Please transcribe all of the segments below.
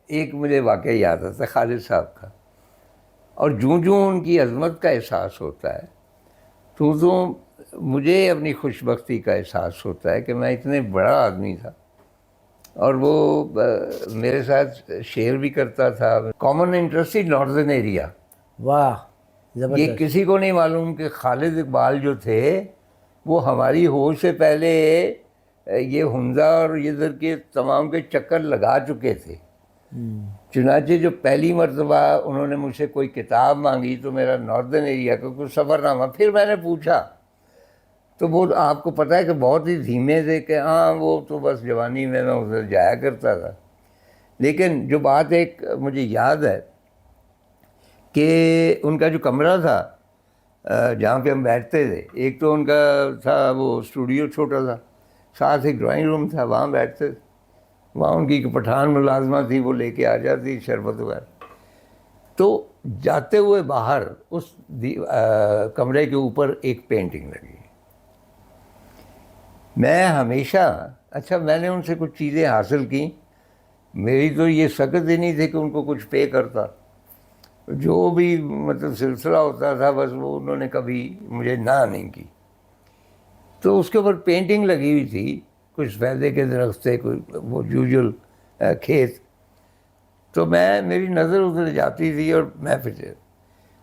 ایک مجھے واقعہ یاد آتا ہے خالد صاحب کا، اور جوں ان کی عظمت کا احساس ہوتا ہے تو مجھے اپنی خوش بختی کا احساس ہوتا ہے کہ میں اتنے بڑا آدمی تھا، اور وہ میرے ساتھ شیئر بھی کرتا تھا. Common interest northern area. واہ یہ زبردست. کسی کو نہیں معلوم کہ خالد اقبال جو تھے وہ ہماری ہوش سے پہلے یہ حمزہ اور ادھر کے تمام کے چکر لگا چکے تھے. چنانچہ جو پہلی مرتبہ انہوں نے مجھ سے کوئی کتاب مانگی تو میرا ناردرن ایریا کا کوئی سفر نامہ، پھر میں نے پوچھا تو وہ آپ کو پتہ ہے کہ بہت ہی دھیمے تھے کہ ہاں وہ تو بس جوانی میں ادھر جایا کرتا تھا. لیکن جو بات ایک مجھے یاد ہے کہ ان کا جو کمرہ تھا جہاں پہ ہم بیٹھتے تھے، ایک تو ان کا تھا وہ اسٹوڈیو چھوٹا تھا، ساتھ ایک ڈرائنگ روم تھا، وہاں بیٹھتے تھے. وہاں ان کی پٹھان ملازمہ تھی، وہ لے کے آ جاتی شربت وغیرہ. تو جاتے ہوئے باہر اس کمرے کے اوپر ایک پینٹنگ لگی. میں ہمیشہ میں نے ان سے کچھ چیزیں حاصل کی. میری تو یہ سکت ہی نہیں تھی کہ ان کو کچھ پے کرتا، جو بھی مطلب سلسلہ ہوتا تھا بس وہ انہوں نے کبھی مجھے نہ نہیں کی. تو اس کے اوپر پینٹنگ لگی ہوئی تھی، کچھ سفیدے کے درخت تھے، کوئی وہ یوزول کھیت. تو میری نظر ادھر جاتی تھی اور میں پھر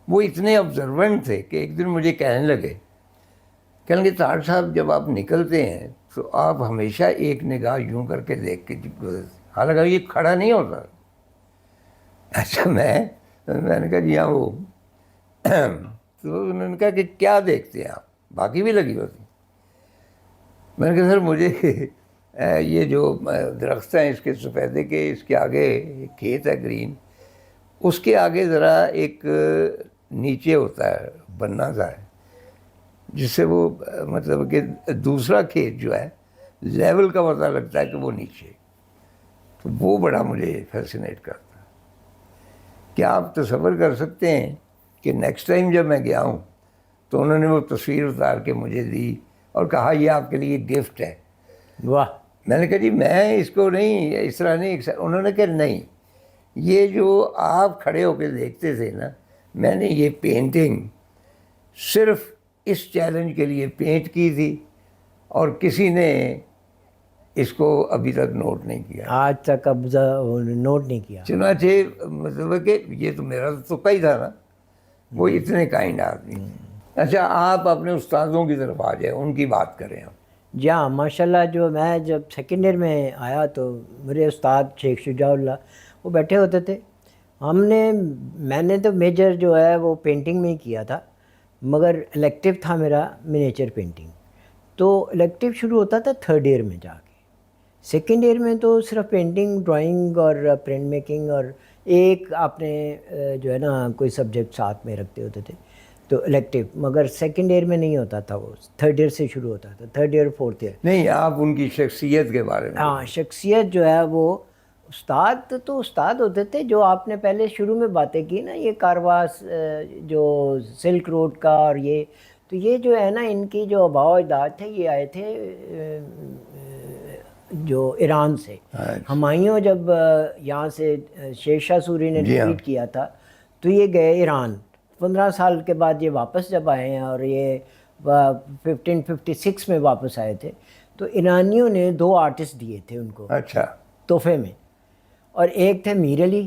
وہ اتنے آبزرونٹ تھے کہ ایک دن مجھے کہنے لگے طاہر صاحب جب آپ نکلتے ہیں تو آپ ہمیشہ ایک نگاہ یوں کر کے دیکھ کے حالانکہ یہ کھڑا نہیں ہوتا. میں نے کہا جی ہاں وہ تو انہوں نے کہا کہ کیا دیکھتے ہیں آپ، باقی بھی لگی ہوتی. میں نے کہا سر مجھے یہ جو درخت ہیں اس کے سفیدے کے، اس کے آگے ایک کھیت ہے گرین، اس کے آگے ذرا ایک نیچے ہوتا ہے بننا سا ہے جس سے وہ مطلب کہ دوسرا کھیت جو ہے لیول کا پتہ لگتا ہے کہ وہ نیچے. تو وہ بڑا مجھے فیسینیٹ کرتا ہے. کیا آپ تصور کر سکتے ہیں کہ نیکسٹ ٹائم جب میں گیا ہوں تو انہوں نے وہ تصویر اتار کے مجھے دی اور کہا یہ آپ کے لیے گفٹ ہے. واہ. میں نے کہا جی میں اس کو نہیں اس طرح نہیں. انہوں نے کہا نہیں، یہ جو آپ کھڑے ہو کے دیکھتے تھے نا، میں نے یہ پینٹنگ صرف اس چیلنج کے لیے پینٹ کی تھی اور کسی نے اس کو ابھی تک نوٹ نہیں کیا، آج تک اب نوٹ نہیں کیا. چنانچہ مطلب کہ یہ تو میرا تو ہی تھا نا، وہ اتنے کائنڈ آدمی. اچھا آپ اپنے استادوں کی طرف آ جائیں، ان کی بات کریں ہم. جی ہاں ماشاء اللہ. جو میں جب سیکنڈ ایئر میں آیا تو میرے استاد شیخ شجاع اللہ وہ بیٹھے ہوتے تھے. میں نے تو میجر جو ہے وہ پینٹنگ میں ہی کیا تھا، مگر الیکٹیو تھا میرا منیچر پینٹنگ. تو الیکٹیو شروع ہوتا تھا تھرڈ ایئر میں جا کے. سیکنڈ ایئر میں تو صرف پینٹنگ، ڈرائنگ اور پرنٹ میکنگ، اور ایک آپ نے جو ہے نا کوئی سبجیکٹ ساتھ میں رکھتے ہوتے تھے تو الیکٹیو. مگر سیکنڈ ایئر میں نہیں ہوتا تھا، وہ تھرڈ ایئر سے شروع ہوتا تھا، تھرڈ ایئر فورتھ ایئر. نہیں آپ ان کی شخصیت کے بارے میں. ہاں شخصیت جو ہے وہ استاد تو استاد ہوتے تھے. جو آپ نے پہلے شروع میں باتیں کی نا، یہ کارواس جو سلک روڈ کا، اور یہ جو ہے نا ان کی جو آباء و اجداد تھے یہ آئے تھے جو ایران سے. ہمایوں جب یہاں سے شیر شاہ سوری نے ڈیفیٹ کیا تھا تو یہ گئے ایران. 15 سال کے بعد یہ واپس جب آئے ہیں، اور یہ 1556 میں واپس آئے تھے. تو ایرانیوں نے 2 آرٹسٹ دیے تھے ان کو تحفے میں، اور ایک تھے میر علی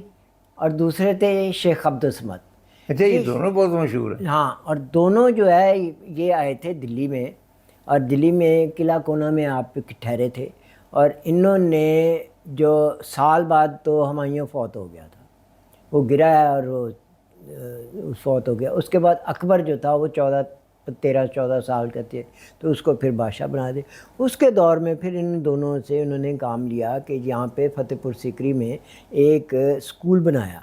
اور دوسرے تھے شیخ عبد الصمد. اچھا یہ دونوں بہت مشہور ہیں. ہاں، اور دونوں جو ہے یہ آئے تھے دلی میں، اور دلی میں قلعہ کونا میں آپ ٹھہرے تھے. اور انہوں نے جو سال بعد تو ہمایوں فوت ہو گیا تھا، وہ گرا ہے اور وہ فوت ہو گیا. اس کے بعد اکبر جو تھا وہ 13-14 سال کا تھے تو اس کو پھر بادشاہ بنا دے. اس کے دور میں پھر ان دونوں سے انہوں نے کام لیا کہ یہاں پہ فتح پور سیکری میں ایک اسکول بنایا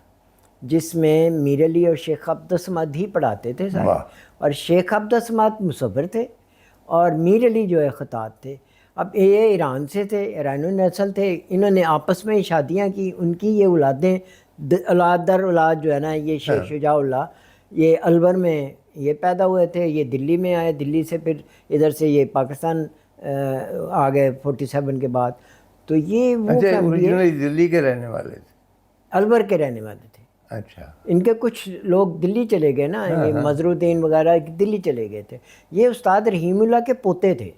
جس میں میر علی اور شیخ عبد الصمد ہی پڑھاتے تھے سارے. اور شیخ عبد الصمد مصور تھے اور میر علی جو ہے خطاط تھے. اب یہ ایران سے تھے، ایرانی نسل تھے. انہوں نے آپس میں شادیاں کی. ان کی یہ اولادیں اولاد در اولاد جو ہے نا، یہ شیخ شجاع اللہ یہ الور میں یہ پیدا ہوئے تھے، یہ دلی میں آئے، دلی سے پھر ادھر سے یہ پاکستان آ گئے 47 کے بعد. تو یہ وہ اچھا اوریجنلی دلی کے رہنے والے تھے. الور کے رہنے والے تھے. اچھا. ان کے کچھ لوگ دلی چلے گئے نا, یہ مظہر الدین وغیرہ دلی چلے گئے تھے. یہ استاد رحیم اللہ کے پوتے تھے.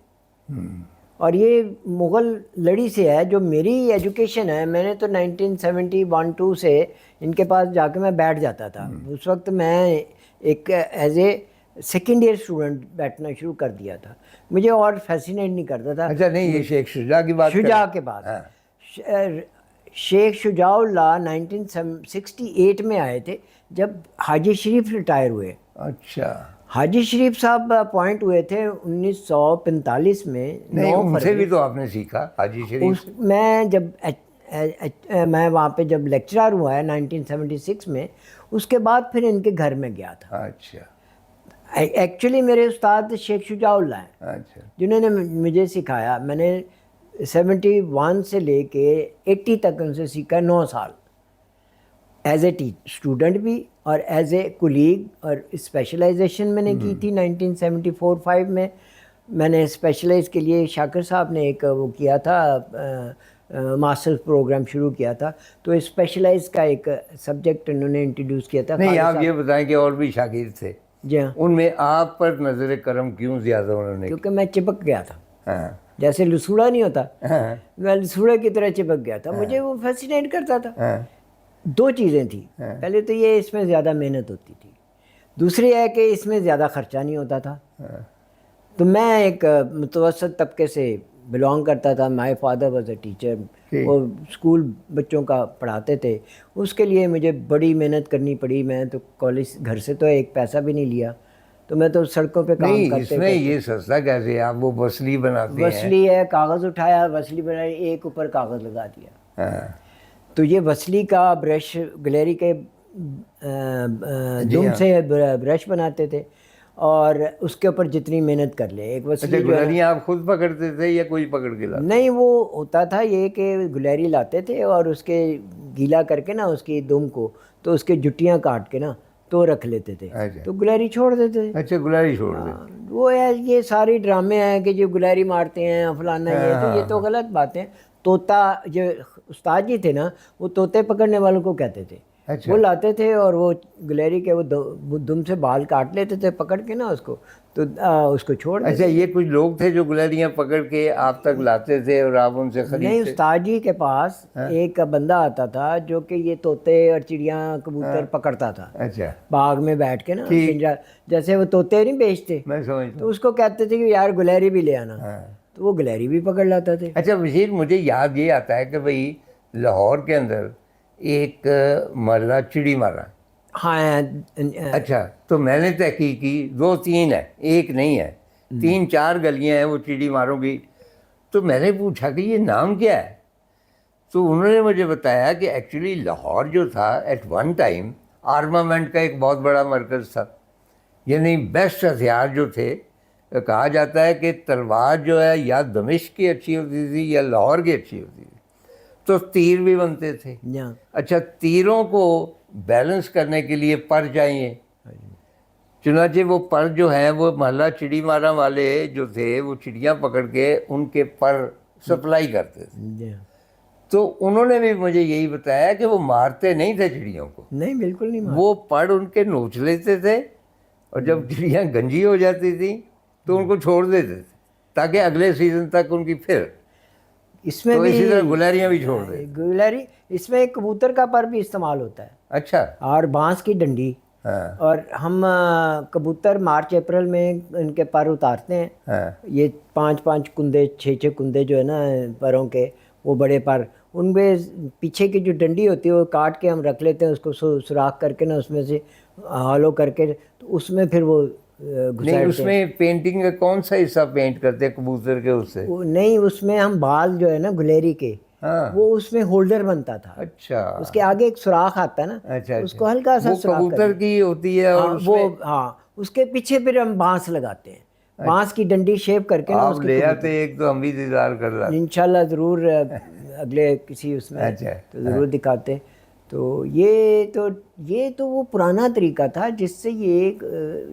اور یہ مغل لڑی سے ہے. جو میری ایجوکیشن ہے, میں نے تو 1971-2 سے ان کے پاس جا کے میں بیٹھ جاتا تھا. اس وقت میں ایک as a second year student بیٹھنا شروع کر دیا تھا. مجھے اور فیسینیٹ نہیں کرتا تھا. اچھا نہیں, یہ شیخ شجاع کی بات شجاع کے بعد شیخ شجاع اللہ 1968 میں آئے تھے جب حاجی شریف ریٹائر ہوئے. اچھا. حاجی شریف صاحب اپوائنٹ ہوئے تھے 1945 میں. نہیں, ان سے بھی تو آپ نے سیکھا حاجی شریف. میں جب میں وہاں پہ جب لیکچرر ہوا ہے 1976 میں, اس کے بعد پھر ان کے گھر میں گیا تھا. اچھا. ایکچولی میرے استاد شیخ شجاع اللہ ہیں. اچھا. جنہوں نے مجھے سکھایا. میں نے 71 سے لے کے 80 تک ان سے سیکھا, 9 سال ایز اے اسٹوڈنٹ بھی اور ایز اے کولیگ. اور اسپیشلائزیشن میں نے کی تھی 1974-5 میں. میں نے اسپیشلائز کے لیے شاکر صاحب نے ایک وہ کیا تھا, ماسٹر پروگرام شروع کیا تھا, تو اسپیشلائز کا ایک سبجیکٹ انہوں نے انٹروڈیوس کیا تھا. نہیں, آپ یہ بتائیں کہ اور بھی شاگرد تھے, جی ہاں, ان میں آپ پر نظر کرم کیوں زیادہ انہوں نے؟ کیونکہ میں چپک گیا تھا. ہاں. جیسے لسوڑا نہیں ہوتا, ہاں. میں لسوڑے کی طرح چپک گیا تھا. مجھے وہ فیسینیٹ کرتا تھا. ہاں. 2 چیزیں تھیں. پہلے تو یہ اس میں زیادہ محنت ہوتی تھی. دوسری ہے کہ اس میں زیادہ خرچہ نہیں ہوتا تھا. تو میں ایک متوسط طبقے سے بلانگ کرتا تھا. My father was a teacher. وہ اسکول بچوں کا پڑھاتے تھے. اس کے لیے مجھے بڑی محنت کرنی پڑی. میں تو کالج گھر سے تو ایک پیسہ بھی نہیں لیا, تو میں تو سڑکوں پہ کام نہیں, کرتے. اس میں یہ سستا کیسے, آپ وہ وصلی بناتے ہیں؟ وصلی ہے, کاغذ اٹھایا, وصلی بنائی, ایک اوپر کاغذ لگا دیا. ہاں. تو یہ وصلی کا برش, گلیری کے دم سے برش بناتے تھے, اور اس کے اوپر جتنی محنت کر لے. ایک وصلی گلریاں آپ خود پکڑتے تھے یا کوئی پکڑ کے لاتا؟ نہیں, وہ ہوتا تھا یہ کہ گلیری لاتے تھے اور اس کے گیلا کر کے نا اس کی دم کو, تو اس کے جٹیاں کاٹ کے نا تو رکھ لیتے تھے. تو گلیری چھوڑ دیتے تھے. اچھا, گلاری چھوڑ دے. وہ ہے, یہ ساری ڈرامے ہیں کہ جو گلیری مارتے ہیں فلانا, یہ تو غلط باتیں. طوطا, جو استاد جی تھے نا, وہ طوطے پکڑنے والوں کو کہتے تھے. وہ لاتے تھے اور وہ گلیری کے وہ دم سے بال کاٹ لیتے تھے پکڑ کے نا اس کو, تو اس کو چھوڑ دیتے. اچھا, یہ کچھ لوگ تھے جو گلریاں پکڑ کے آپ تک لاتے تھے اور آپ ان سے خریدتے؟ نہیں, استاد جی کے پاس ایک بندہ آتا تھا جو کہ یہ طوطے اور چڑیاں کبوتر پکڑتا تھا. اچھا. باغ میں بیٹھ کے نا, جیسے وہ طوطے نہیں بیچتے, میں سمجھتا تو اس کو کہتے تھے کہ یار گلیری بھی لے آنا, تو وہ گلیری بھی پکڑ لاتا تھے. اچھا وزیر, مجھے یاد یہ آتا ہے کہ بھئی لاہور کے اندر ایک محلہ چڑی مارا. ہاں. اچھا, تو میں نے تحقیق کی, 2-3 ہے, ایک نہیں ہے, 3-4 گلیاں ہیں وہ چڑی ماروں کی. تو میں نے پوچھا کہ یہ نام کیا ہے, تو انہوں نے مجھے بتایا کہ ایکچولی لاہور جو تھا ایٹ ون ٹائم آرمامنٹ کا ایک بہت بڑا مرکز تھا. یعنی بیسٹ ہتھیار جو تھے, کہا جاتا ہے کہ تلوار جو ہے یا دمشق کی اچھی ہوتی تھی یا لاہور کی اچھی ہوتی تھی, تو تیر بھی بنتے تھے. اچھا, تیروں کو بیلنس کرنے کے لیے پر چاہیے. چنانچہ وہ پر جو ہیں وہ محلہ چڑی مارا والے جو تھے وہ چڑیاں پکڑ کے ان کے پر سپلائی کرتے تھے. تو انہوں نے بھی مجھے یہی بتایا کہ وہ مارتے نہیں تھے چڑیوں کو. نہیں, بالکل نہیں. وہ پر ان کے نوچ لیتے تھے, اور جب چڑیاں گنجی ہو جاتی تھیں تو ان کو چھوڑ دیتے تھے تاکہ اگلے سیزن تک ان کی پھر. اس میں بھی اسی طرح گلریاں بھی چھوڑ دیں. گلری, اس میں ایک کبوتر کا پر بھی استعمال ہوتا ہے. اچھا. اور بانس کی ڈنڈی. اور ہم کبوتر مارچ اپریل میں ان کے پر اتارتے ہیں. یہ 5-5 کندے 6-6 کندے جو ہے نا پروں کے, وہ بڑے پر, ان میں پیچھے کی جو ڈنڈی ہوتی ہے وہ کاٹ کے ہم رکھ لیتے ہیں, اس کو سوراخ کر کے نا اس میں سے ہالو کر کے, تو اس میں پھر وہ نہیں, اس میں پینٹنگ کا کون سا حصہ پینٹ کرتے کبوتر کے اس سے؟ نہیں, اس میں ہم بال جو ہے نا گلیری کے, وہ اس میں ہولڈر بنتا تھا. اچھا. اس کے آگے ایک سوراخ آتا ہے نا, اچھا, اس کو ہلکا سا سوراخ کبوتر کی ہوتی ہے, اور وہ ہاں اس کے پیچھے پھر ہم بانس لگاتے ہیں, بانس کی ڈنڈی شیپ کر کے نا آپ لے آتے ایک, تو ہم بھی انتظار کر رہا. انشاءاللہ ضرور اگلے کسی اس میں تو ضرور دکھاتے. تو یہ تو وہ پرانا طریقہ تھا جس سے یہ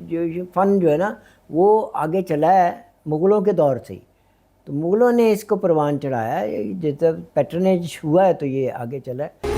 جو فن جو ہے نا وہ آگے چلا ہے مغلوں کے دور سے ہی. تو مغلوں نے اس کو پروان چڑھایا، جب پیٹرنیج ہوا ہے تو یہ آگے چلا ہے۔